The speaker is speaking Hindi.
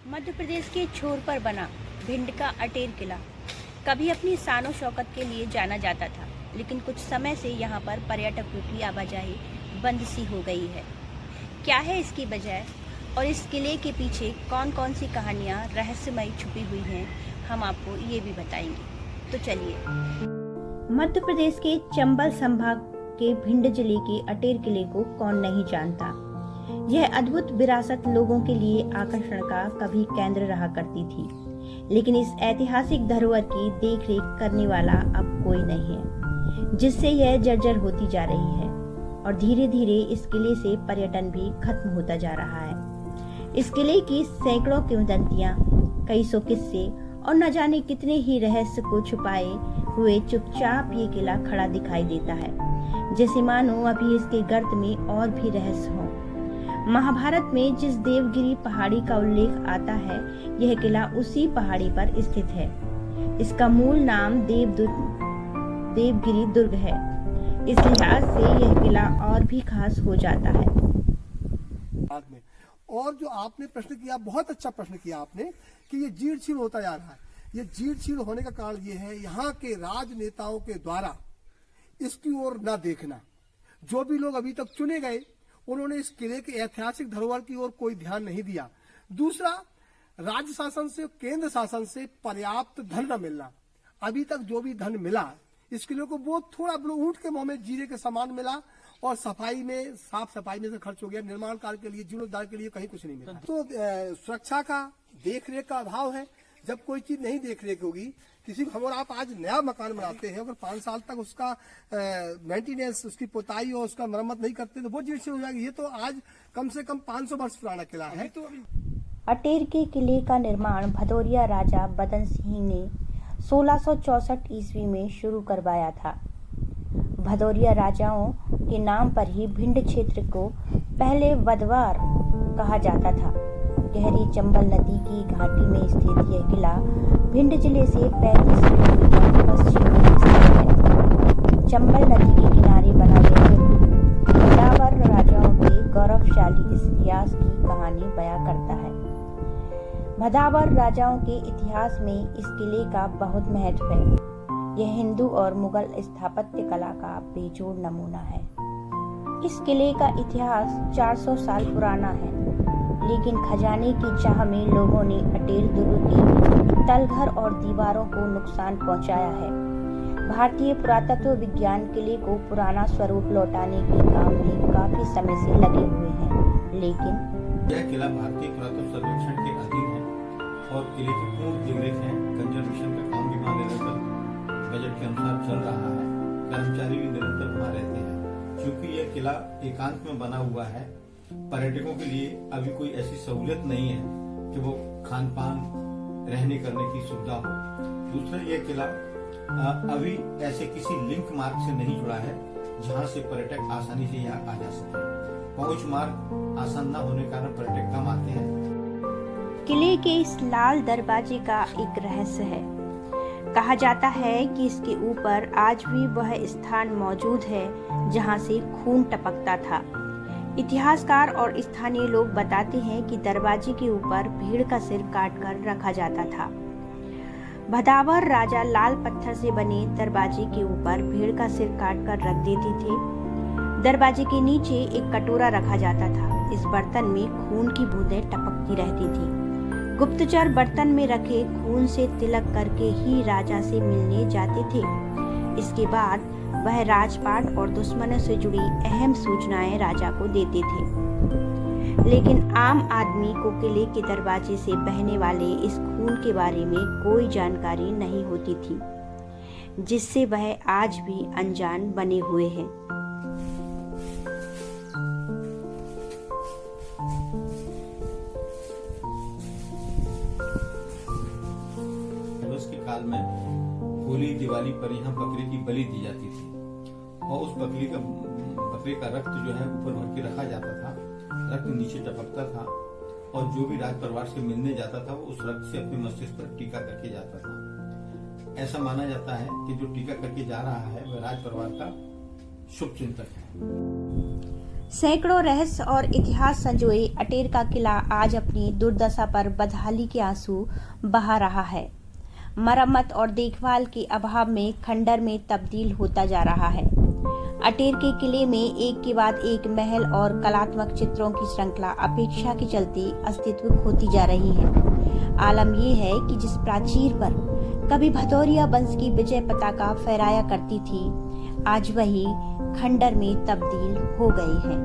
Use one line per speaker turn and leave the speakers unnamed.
मध्य प्रदेश के छोर पर बना भिंड का अटेर किला कभी अपनी शान शौकत के लिए जाना जाता था, लेकिन कुछ समय से यहाँ पर पर्यटकों की आवाजाही बंद सी हो गई है। क्या है इसकी वजह और इस किले के पीछे कौन कौन सी कहानियाँ रहस्यमयी छुपी हुई हैं, हम आपको ये भी बताएंगे। तो चलिए। मध्य प्रदेश के चंबल संभाग के भिंड जिले के अटेर किले को कौन नहीं जानता। यह अद्भुत विरासत लोगों के लिए आकर्षण का कभी केंद्र रहा करती थी, लेकिन इस ऐतिहासिक धरोहर की देखरेख करने वाला अब कोई नहीं है, जिससे यह जर्जर होती जा रही है और धीरे धीरे इस किले से पर्यटन भी खत्म होता जा रहा है। इस किले की सैकड़ों किंवदंतियां, कई सौ किस्से और न जाने कितने ही रहस्य को छुपाए हुए चुपचाप ये किला खड़ा दिखाई देता है, जैसे मानो अभी इसके गर्त में और भी रहस्य हो। महाभारत में जिस देवगिरी पहाड़ी का उल्लेख आता है, यह किला उसी पहाड़ी पर स्थित है। इसका मूल नाम देवगिरी दुर्ग है। इस लिहाज से यह किला और भी खास हो जाता है।
और जो आपने प्रश्न किया, बहुत अच्छा प्रश्न किया आपने कि ये जीर्ण शीर्ण होता जा रहा है। ये जीर्ण शीर्ण होने का कारण ये है, यहाँ के राजनेताओं के द्वारा इसकी ओर न देखना। जो भी लोग अभी तक चुने गए, उन्होंने इस किले के ऐतिहासिक धरोहर की ओर कोई ध्यान नहीं दिया। दूसरा, राज्य शासन से, केंद्र शासन से पर्याप्त धन न मिलना। अभी तक जो भी धन मिला इस किले को वो थोड़ा ऊंट के मुंह में जीरे के समान मिला, और सफाई में, साफ सफाई में से खर्च हो गया। निर्माण कार्य के लिए, जीर्णोद्धार के लिए कहीं कुछ नहीं मिला। तो सुरक्षा का, देख रेख का अभाव है। जब कोई चीज नहीं देख रेख होगी, किसी हम और आप आज नया मकान बनाते हैं, अगर 5 साल तक उसका मेंटेनेंस, उसकी पोताई और उसका मरम्मत नहीं करते तो वो जीर्ण शीर्ण हो जाएगी। ये तो आज कम से कम 500 वर्ष पुराना किला है।
अटेर के किले का निर्माण भदौरिया राजा बदन सिंह ने 1664 ईस्वी में शुरू करवाया था। भदौरिया राजाओं के नाम पर ही भिंड क्षेत्र को पहले वदवार कहा जाता था। गहरी चंबल नदी की घाटी में स्थित यह किला भिंड जिले से 35 किलोमीटर पश्चिम में स्थित है। चंबल नदी के किनारे बना यह भदावर राजाओं के गौरवशाली इतिहास की कहानी बयां करता है। भदावर राजाओं के इतिहास में इस किले का बहुत महत्व है। यह हिंदू और मुगल स्थापत्य कला का बेजोड़ नमूना है। इस किले का इतिहास 400 साल पुराना है, लेकिन खजाने की चाह में लोगों ने अटेर दुर्ग के तलघर और दीवारों को नुकसान पहुंचाया है। भारतीय पुरातत्व विज्ञान किले को पुराना स्वरूप लौटाने के काम में काफी समय से लगे हुए हैं, लेकिन
यह किला भारतीय पुरातत्व सर्वेक्षण के अधीन है और किले की पूर्ण देखरेख है। कंजर्वेशन का काम भी वहाँ निरंतर बजट के अनुसार चल रहा है। कर्मचारी भी निरंतर वहाँ रहते हैं। क्योंकि यह किला एकांत में बना हुआ है, पर्यटकों के लिए अभी कोई ऐसी सहूलियत नहीं है कि वो खान पान, रहने करने की सुविधा हो। दूसरा, यह किला अभी ऐसे किसी लिंक मार्ग से नहीं जुड़ा है जहां से पर्यटक आसानी से यहाँ आ जा सके। पहुंच मार्ग आसान न होने के कारण पर्यटक कम आते हैं।
किले के इस लाल दरवाजे का एक रहस्य है। कहा जाता है कि इसके ऊपर आज भी वह स्थान मौजूद है जहां से खून टपकता था। इतिहासकार और स्थानीय लोग बताते हैं कि दरवाजे के ऊपर भीड़ का सिर काटकर रखा जाता था। भदावर राजा लाल पत्थर से बने दरवाजे के ऊपर भीड़ का सिर काटकर रख देते थे। दरवाजे के नीचे एक कटोरा रखा जाता था। इस बर्तन में खून की बूंदें टपकती रहती थी। गुप्तचर बर्तन में रखे खून से तिलक करके ही राजा से मिलने जाते थे। इसके बाद वह राजपाट और दुश्मनों से जुड़ी अहम सूचनाएं राजा को देते थे, लेकिन आम आदमी को किले के दरवाजे से बहने वाले इस खून के बारे में कोई जानकारी नहीं होती थी, जिससे वह आज भी अनजान बने हुए हैं।
के काल में होली, दिवाली पर यहाँ बकरे की बलि दी जाती थी और उस बकरे का रक्त जो है ऊपर भर के रखा जाता था। रक्त नीचे टपकता था और जो भी राज परिवार से मिलने जाता था वो उस रक्त से अपने मस्तिष्क पर टीका करके जाता था। ऐसा माना जाता है कि जो टीका करके जा रहा है वह राज परिवार का शुभ चिंतक है।
सैकड़ों रहस्य और इतिहास संजोए अटेर का किला आज अपनी दुर्दशा पर बदहाली के आंसू बहा रहा है। मरम्मत और देखभाल के अभाव में खंडर में तब्दील होता जा रहा है। अटेर के किले में एक के बाद एक महल और कलात्मक चित्रों की श्रृंखला अपेक्षा के चलते अस्तित्व खोती जा रही है। आलम यह है कि जिस प्राचीर पर कभी भदौरिया वंश की विजय पताका फहराया करती थी, आज वही खंडर में तब्दील हो गई है।